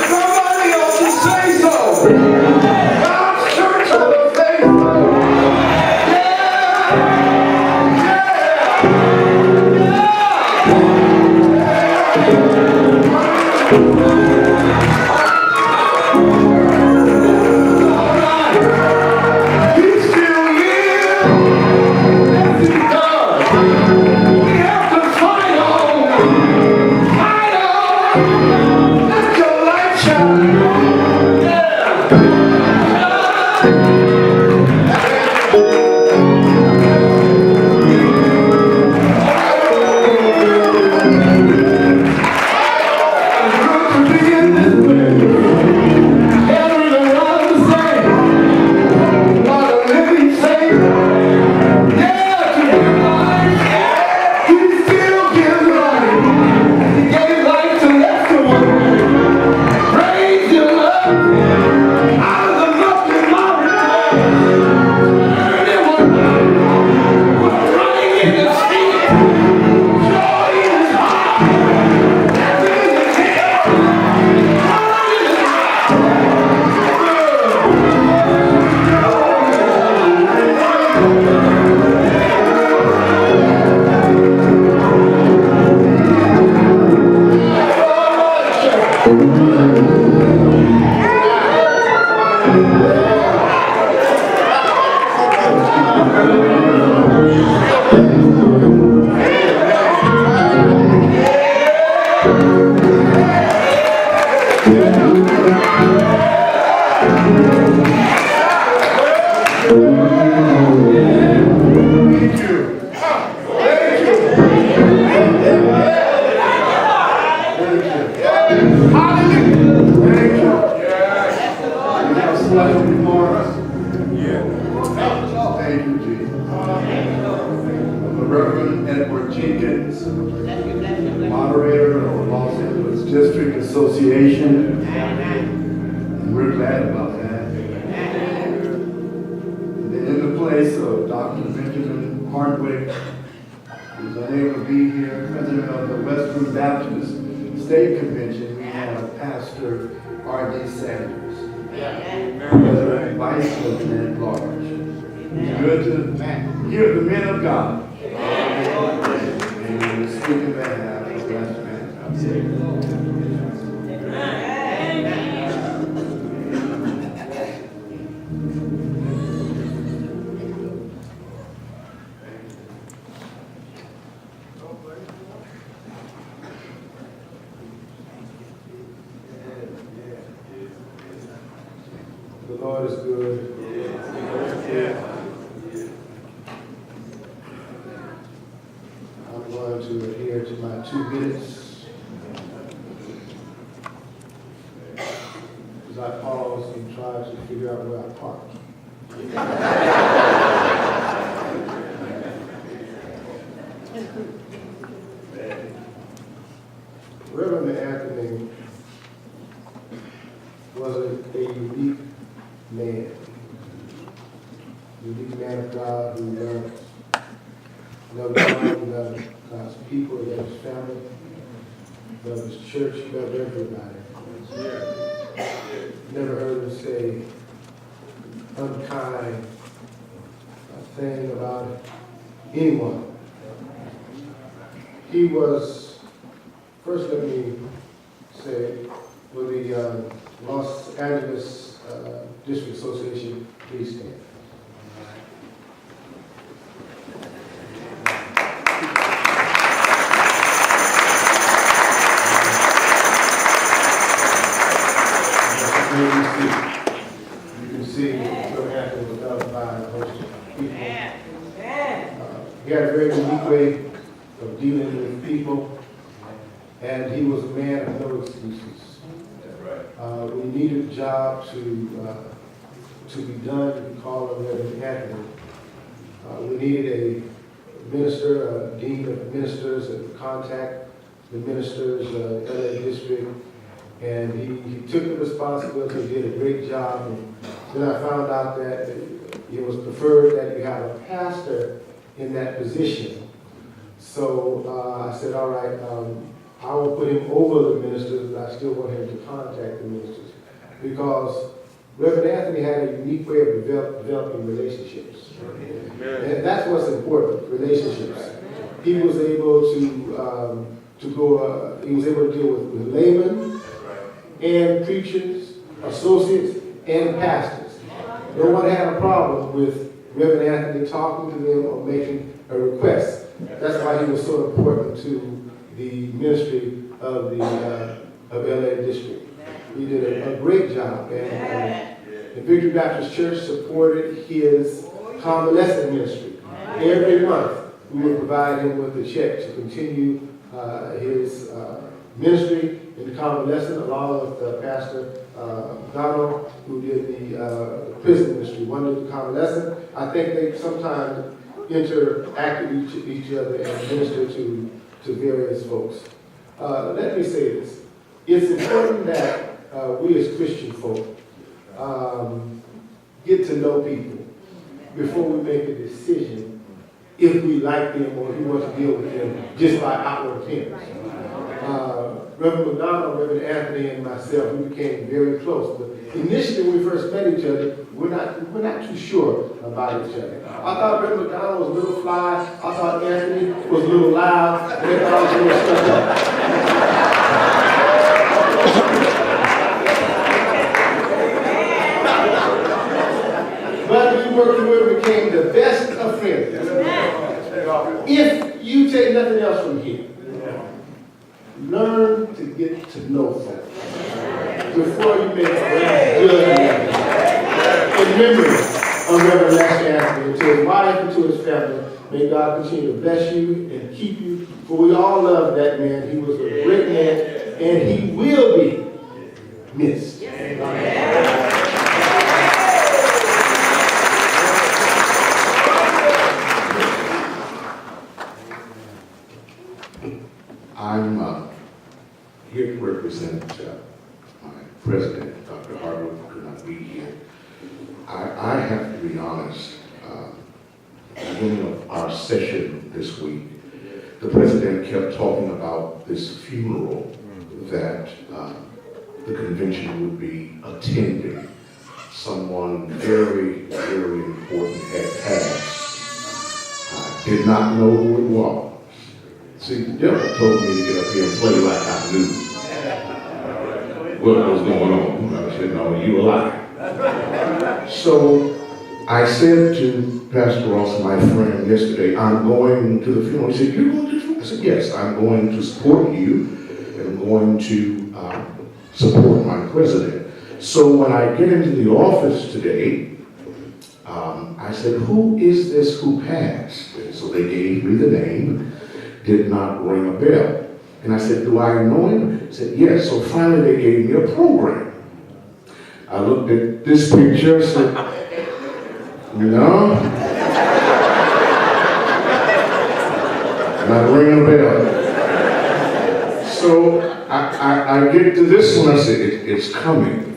Somebody else to say so. God's church of the faithful. He still lives. Yes, he does. We have to fight on. Fight on. Let your light shine. Good to be in this place. Gathering around the same. Not a living Savior. Yeah, to give life. He still gives life. He gave life to Lester one. Praise Him up. Out of the nothing mountain. Anyone was running in the street. Joy in his heart. Dancing in his head. Joy in his heart. Thank you. Thank you. Hallelujah. Thank you. You have special before us. Thank you, Jesus. The Reverend Edward Jenkins, moderator of the Los Angeles District Association. And we're glad about that. And then in the place of Dr. Benjamin Hardwick, who's unable to be here, president of the Western Baptist State Convention, we have Pastor R.D. Sanders, President, Vice President at Large. It's good to hear the men of God. And we speak in behalf of the last man. The Lord is good. I'm going to adhere to my 2 minutes as I pause and try to figure out where I park. Reverend Anthony was a unique man. Unique man of God who loved God, who loved God's people, he loved his family, loved his church, he loved everybody. Never heard him say unkind thing about anyone. He was, first let me say, with the Los Angeles District Association, please stand. You can see what happened with us by a host of people. He had a very unique way of dealing with people, and he was a man of no excuses. We needed a job to be done. We called him Reverend Anthony. We needed a minister, a dean of ministers, that would contact the ministers, LA district, and he took the responsibility, did a great job. And then I found out that it was preferred that you have a pastor in that position. So I said, all right, I will put him over the ministers, but I still want him to contact the ministers. Because Reverend Anthony had a unique way of developing relationships. And that's what's important, relationships. He was able to he was able to deal with laymen and preachers, associates, and pastors. No one had a problem with Reverend Anthony talking to them or making a request. That's why he was so important to the ministry of the LA District. He did a great job, and Victory Baptist Church supported his convalescent ministry. Every month, we would provide him with a check to continue his ministry in the convalescent, along with Pastor Donald, who did the prison ministry. One did the convalescent. I think they sometimes interact with each other and minister to various folks. Let me say this. It's important that we as Christian folk get to know people before we make a decision if we like them or if we want to deal with them just by outward appearance. Reverend McDonald, Reverend Anthony, and myself, we became very close. But initially, when we first met each other, we're not too sure about each other. I thought Reverend McDonald was a little fly. I thought Anthony was a little loud. And they thought I was a little stuck up. But we worked through it and became the best of friends. If you take nothing else from here, learn to get to know folks before you make a judgment. In memory of Reverend Lester Anthony, to his wife and to his family, may God continue to bless you and keep you. For we all love that man. He was a great man, and he will be missed. I'm here to represent my president, Dr. Harwood, who could not be here. I have to be honest, at the beginning of our session this week, the president kept talking about this funeral that the convention would be attending. Someone very, very important had passed. I did not know who it was. See, the devil told me to get up here and play like I knew what was going on. I said, no, you a lie. So I said to Pastor Ross, my friend, yesterday, I'm going to the funeral. He said, you're going to the funeral? I said, yes, I'm going to support you, and I'm going to support my president. So when I get into the office today, I said, who is this who passed? And so they gave me the name. Did not ring a bell. And I said, do I know him? He said, yes. So finally they gave me a program. I looked at this picture and said, no. Not ringing a bell. So I get to this one, I said, it's coming.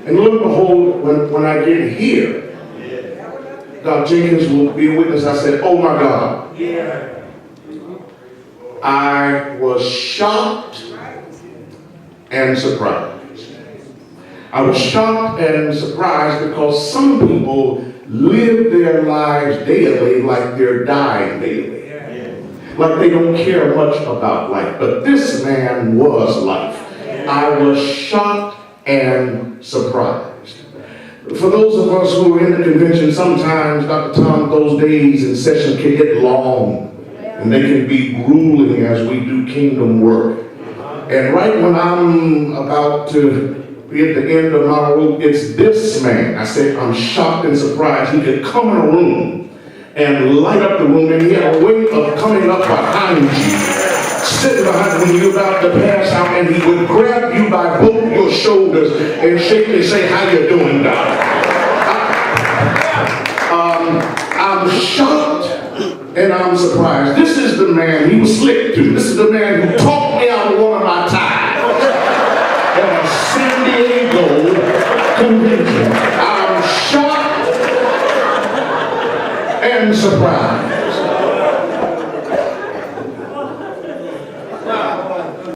And lo and behold, when I get here, Dr. Jenkins will be a witness. I said, oh my God. I was shocked and surprised. I was shocked and surprised because some people live their lives daily like they're dying daily. Like they don't care much about life. But this man was life. I was shocked and surprised. For those of us who are in the convention, sometimes, Dr. Tom, those days and sessions can get long and they can be grueling as we do kingdom work. And right when I'm about to be at the end of my rope, it's this man. I said, I'm shocked and surprised. He could come in a room and light up the room, and he had a way of coming up behind you, sitting behind when you're about to pass out, and he would grab you by both your shoulders and shake and say, how you doing, Doc? I'm shocked and I'm surprised. This is the man, he was slick too. This is the man who talked me out of one of my ties at a San Diego convention. I'm shocked and surprised.